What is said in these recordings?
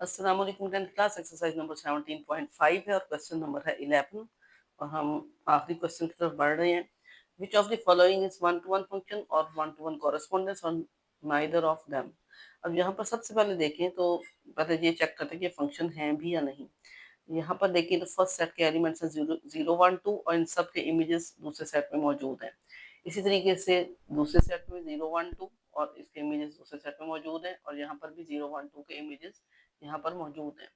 अस्सलाम वालेकुम। 10th class exercise number 17.5 है और क्वेश्चन नंबर है 11 और हम आखिरी क्वेश्चन की तरफ बढ़ रहे हैं। Which of the following is one two one function और वन टू वन कॉरेस्पॉन्डेंस और नाइदर ऑफ देम। अब यहाँ पर सबसे पहले देखें तो पहले ये चेक करते हैं कि फंक्शन है भी या नहीं। यहाँ पर देखिए तो फर्स्ट सेट के एलिमेंट्स हैं 0 0 1 2 और इन सब के इमेजेस दूसरे सेट में मौजूद हैं। इसी तरीके से दूसरे सेट में 0 1 2 और इसके इमेजेस दूसरे सेट में मौजूद हैं और यहाँ पर भी 0 1 2 के इमेजेस यहाँ पर मौजूद हैं।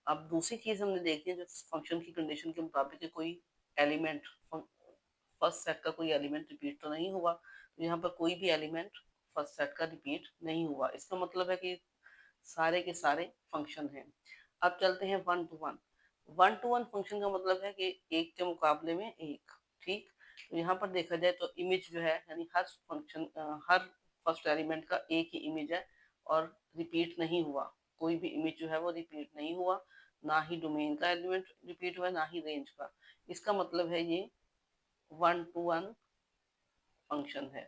अब दूसरी चीज हमने देखी है जो फंक्शन की कंडीशन के मुताबिक कोई एलिमेंट फर्स्ट सेट का कोई एलिमेंट रिपीट तो नहीं हुआ, तो यहाँ पर कोई भी एलिमेंट फर्स्ट सेट का रिपीट नहीं हुआ। इसका मतलब है कि सारे के सारे फंक्शन हैं। अब चलते हैं वन टू वन फंक्शन का मतलब है कि एक के मुकाबले में एक। ठीक, तो यहाँ पर देखा जाए तो इमेज जो है यानी हर फंक्शन हर फर्स्ट एलिमेंट का एक ही इमेज है और रिपीट नहीं हुआ। कोई भी इमेज जो है वो रिपीट नहीं हुआ, ना ही डोमेन का एलिमेंट रिपीट हुआ ना ही रेंज का। इसका मतलब है ये वन टू वन फंक्शन है।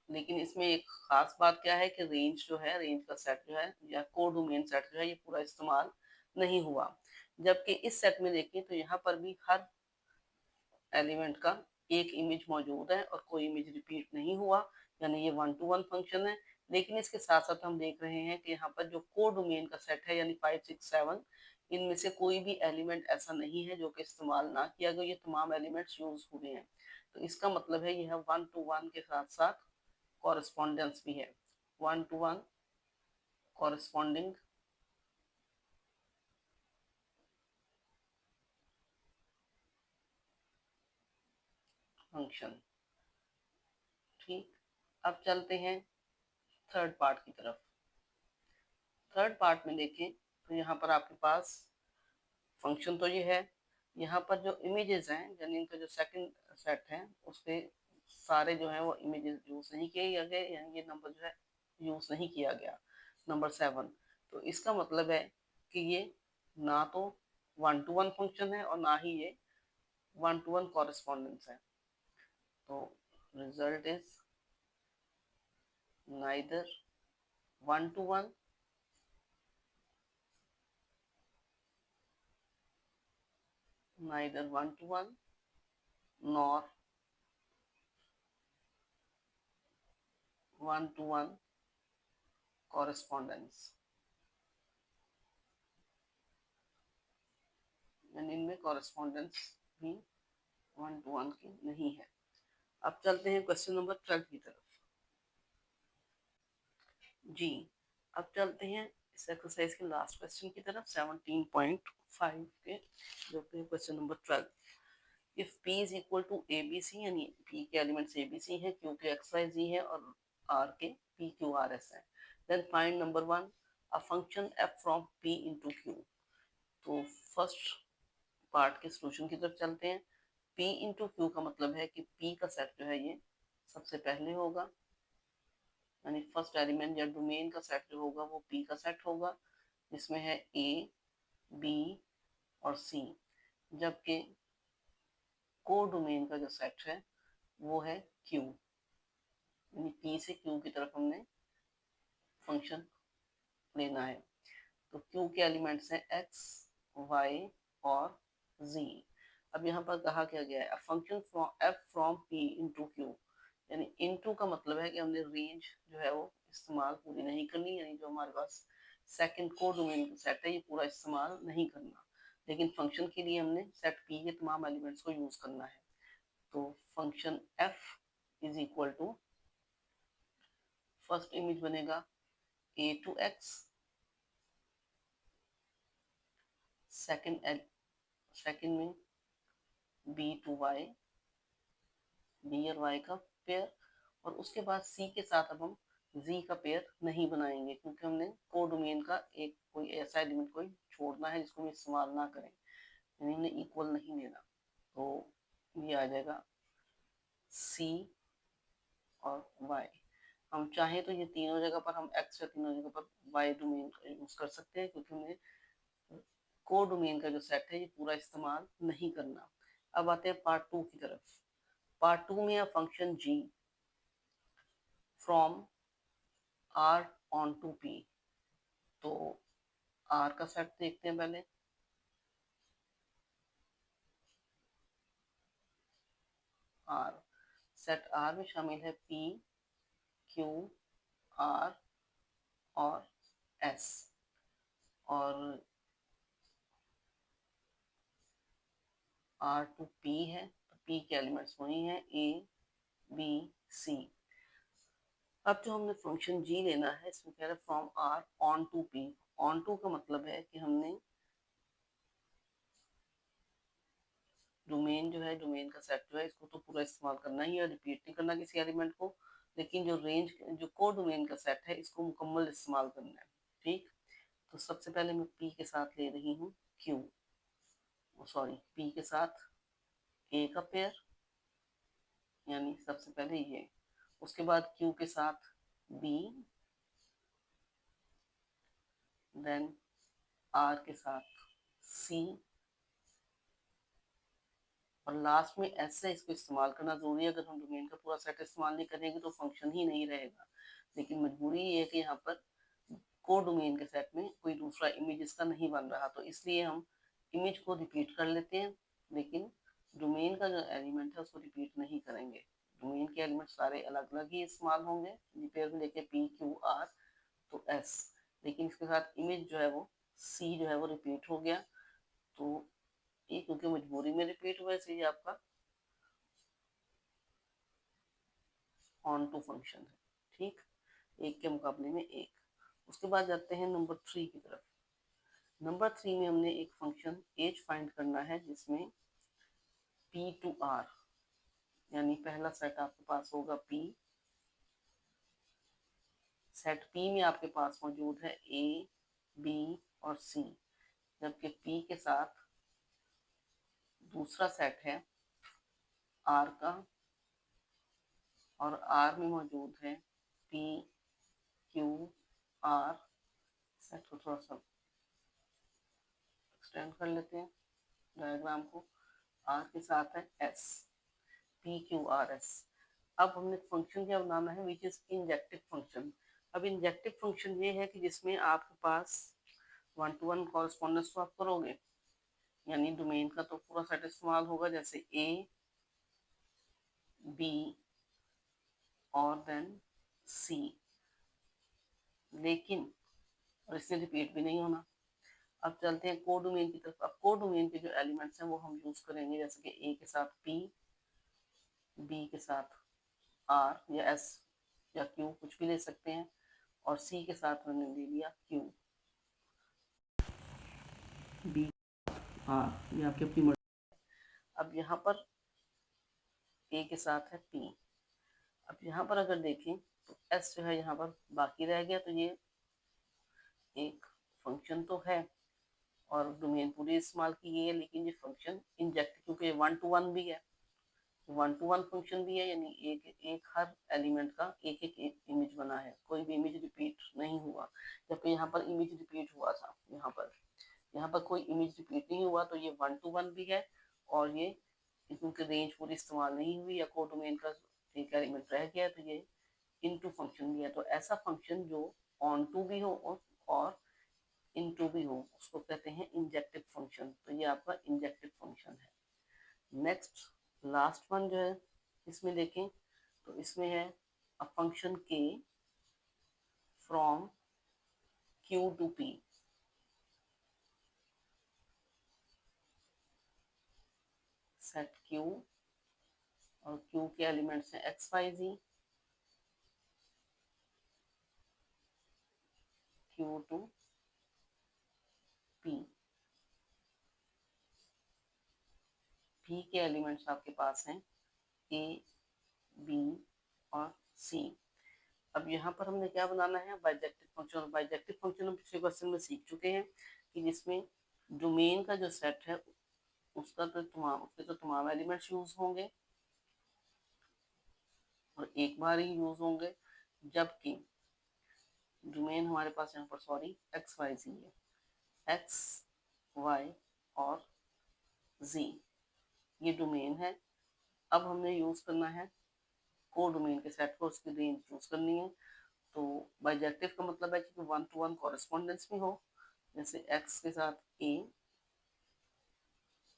लेकिन इसमें एक खास बात क्या है कि रेंज जो है, रेंज का सेट जो है या कोडोमेन सेट जो है ये पूरा इस्तेमाल नहीं हुआ। जबकि इस सेट में देखें तो यहाँ पर भी हर एलिमेंट का एक इमेज मौजूद है और कोई इमेज रिपीट नहीं हुआ, यानी ये वन टू वन फंक्शन है। लेकिन इसके साथ साथ हम देख रहे हैं कि यहाँ पर जो कोडोमेन का सेट है यानी 5 6 7, इनमें से कोई भी एलिमेंट ऐसा नहीं है जो कि इस्तेमाल ना किया गया, ये तमाम एलिमेंट्स यूज हुए हैं। तो इसका मतलब है यह वन टू वन के साथ साथ कॉरेस्पॉन्डेंस भी है। One two one corresponding function. ठीक, अब चलते हैं थर्ड पार्ट की तरफ। थर्ड पार्ट में देखें तो यहाँ पर आपके पास फंक्शन तो ये है, यहाँ पर जो इमेजेस हैं यानी इनका जो सेकंड सेट है उसके सारे जो है वो इमेजेस यूज नहीं किए गए, यानी ये नंबर जो है यूज नहीं किया गया, नंबर 7। तो इसका मतलब है कि ये ना तो वन टू वन फंक्शन है और ना ही ये वन टू वन कॉरेस्पॉन्डेंस है। तो result is neither one two one neither one to one nor one to one correspondence, यानी इनमें कॉरेस्पॉन्डेंस भी वन टू वन की नहीं है। अब चलते हैं क्वेश्चन नंबर 12 की तरफ। जी, अब चलते हैं इस एक्सरसाइज के लास्ट क्वेश्चन की तरफ 17.5 के, जो कि question number 12। If P is equal to ABC, यानी P के एलिमेंट्स ABC हैं, Q के XYZ है और R के PQRS है, then find number 1 a function f from P into Q। तो फर्स्ट पार्ट के सॉल्यूशन की तरफ चलते हैं। P इंटू क्यू का मतलब है कि P का सेट जो है ये सबसे पहले होगा, यानी फर्स्ट एलिमेंट या डोमेन का सेट जो होगा वो P का सेट होगा, जिसमें है A, B और C। जबकि को डोमेन का जो सेट है वो है Q, यानी P से Q की तरफ हमने फंक्शन लेना है। तो Q के एलिमेंट्स हैं X, Y और Z। अब यहाँ पर कहा क्या गया है, function from F from P into Q, यानी इनटू का मतलब है कि हमने रेंज जो है वो इस्तेमाल पूरी नहीं करनी, यानी जो हमारे पास सेकंड को डोमेन का सेट है ये पूरा इस्तेमाल नहीं करना, लेकिन फंक्शन के लिए हमने सेट P के तमाम एलिमेंट्स को यूज करना है। तो function F is equal to, first image बनेगा A टू X, सेकंड में B टू Y, B और Y का पेयर, और उसके बाद C के साथ अब हम Z का पेयर नहीं बनाएंगे क्योंकि हमने कोडोमेन का एक कोई ऐसा एलिमेंट कोई छोड़ना है जिसको हम इस्तेमाल ना करें, यानी हमने इक्वल नहीं लेना। तो ये आ जाएगा C और Y। हम चाहें तो ये तीनों जगह पर हम X या तीनों जगह पर Y डोमेन का यूज कर सकते हैं क्योंकि हमने कोडोमेन का जो सेट है ये पूरा इस्तेमाल नहीं करना। अब आते हैं पार्ट 2 की तरफ। पार्ट 2 में function G from R on to P, तो आर का सेट देखते हैं पहले। आर सेट आर में शामिल है पी, क्यू, आर और एस। और आर टू पी है, तो पी के एलिमेंट्स वही हैं, ए बी सी। अब जो हमने फंक्शन जी लेना है, इसमें कह रहा है from R on to P. On to का मतलब है कि हमने डोमेन जो है, डोमेन का सेट जो है, इसको तो पूरा इस्तेमाल करना ही है, रिपीट नहीं करना किसी एलिमेंट को। लेकिन जो रेंज, जो को डोमेन का सेट है, इसको मुकम्मल इस्तेमाल करना है। ठीक, तो सबसे पहले मैं पी के साथ ले रही हूँ क्यू, सॉरी पी के साथ ए का पेयर, यानी सबसे पहले ये। उसके बाद क्यू के साथ बी, देन आर के साथ सी, और लास्ट में एस से इसको इस्तेमाल करना जरूरी है। अगर हम डोमेन का पूरा सेट इस्तेमाल नहीं करेंगे तो फंक्शन ही नहीं रहेगा। लेकिन मजबूरी ये है कि यहाँ पर को डोमेन के सेट में कोई दूसरा इमेज इसका नहीं बन रहा, तो इसलिए हम इमेज को रिपीट कर लेते हैं, लेकिन डोमेन का जो एलिमेंट है उसको रिपीट नहीं करेंगे। डोमेन के एलिमेंट सारे अलग अलग ही इस्तेमाल होंगे, पेयर में लेके पी क्यू आर तो एस, लेकिन इसके साथ इमेज जो है वो सी जो है वो रिपीट हो गया। तो ये क्योंकि मजबूरी में रिपीट हुआ, इसलिए आपका ऑन टू फंक्शन है। ठीक, एक के मुकाबले में एक। उसके बाद जाते हैं नंबर 3 की तरफ। नंबर 3 में हमने एक फंक्शन एज फाइंड करना है, जिसमें पी टू आर, यानी पहला सेट आपके पास होगा पी। सेट पी में आपके पास मौजूद है ए बी और सी, जबकि पी के साथ दूसरा सेट है आर का, और आर में मौजूद है पी क्यू आर। सेट को थोड़ा सा एक्सटेंड कर लेते हैं डायग्राम को। आर के साथ है S, P Q R S. अब हमने फंक्शन क्या बनाना है, विच इज इंजेक्टिव फंक्शन। अब इंजेक्टिव फंक्शन ये है कि जिसमें आपके पास 1 to 1 कॉरेस्पॉन्डेंस तो आप करोगे, यानी डोमेन का तो पूरा सेट इस्तेमाल होगा, जैसे ए बी और देन सी, लेकिन और इससे रिपीट भी नहीं होना। अब चलते हैं कोडोमेन की तरफ। अब कोडोमेन के जो एलिमेंट्स हैं वो हम यूज करेंगे, जैसे कि ए के साथ पी, बी के साथ आर या एस या क्यू, कुछ भी ले सकते हैं, और सी के साथ मैंने ले लिया क्यू। बी आर, ये आपकी अपनी मर्जी। अब यहाँ पर ए के साथ है पी। अब यहाँ पर अगर देखें तो एस जो है यहाँ पर बाकी रह गया, तो ये एक फंक्शन तो है और डोमेन पूरी इस्तेमाल की गई है, लेकिन ये फंक्शन इंजेक्ट, क्योंकि 1 to 1 भी है, 1 to 1 फंक्शन भी है, यानी एक एक हर एलिमेंट का एक एक इमेज बना है, कोई भी इमेज रिपीट नहीं हुआ। जबकि यहाँ पर इमेज रिपीट हुआ था, यहाँ पर कोई इमेज रिपीट नहीं हुआ, तो ये 1 to 1 भी है, और ये क्योंकि रेंज पूरी इस्तेमाल नहीं हुई या कोडोमेन का एक एलिमेंट रह गया, तो ये इनटू फंक्शन भी है। तो ऐसा फंक्शन जो ऑन टू भी हो और इनटू भी हो, उसको कहते हैं इंजेक्टिव फंक्शन। तो ये आपका इंजेक्टिव फंक्शन है। नेक्स्ट लास्ट वन जो है इसमें देखें तो इसमें है अ फंक्शन के from Q to P. Set Q, और क्यू के एलिमेंट्स हैं X Y Z, Q to P. P के एलिमेंट्स आपके पास हैं ए बी और सी। अब यहाँ पर हमने क्या बनाना है, बाइजेक्टिव फंक्शन। और बाइजेक्टिव फंक्शन हम पिछले क्वेश्चन में सीख चुके हैं कि जिसमें डोमेन का जो सेट है उसके तो तमाम एलिमेंट्स यूज होंगे और एक बार ही यूज होंगे, जबकि डोमेन हमारे पास यहाँ पर सॉरी एक्स वाई जी है। एक्स वाई और जी ये डोमेन है। अब हमने यूज करना है को डोमेन के सेट को, उसकी रेंज चूज करनी है। तो बाइजेक्टिव का मतलब है कि 1 to 1 कॉरेस्पॉन्डेंस में हो, जैसे x के साथ a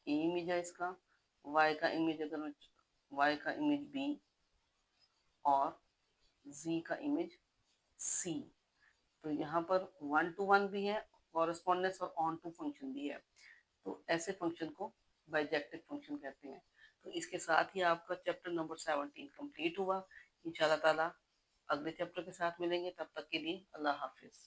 इमेज है इसका, y का इमेज अगर y का इमेज b और z का इमेज c। तो यहाँ पर 1 to 1 भी है कॉरेस्पॉन्डेंस और ऑन टू फंक्शन भी है, तो ऐसे फंक्शन को बाइजेक्टिव फंक्शन कहते हैं। तो इसके साथ ही आपका चैप्टर नंबर 17 कंप्लीट हुआ। इंशाल्लाह ताला अगले चैप्टर के साथ मिलेंगे, तब तक के लिए अल्लाह हाफिज।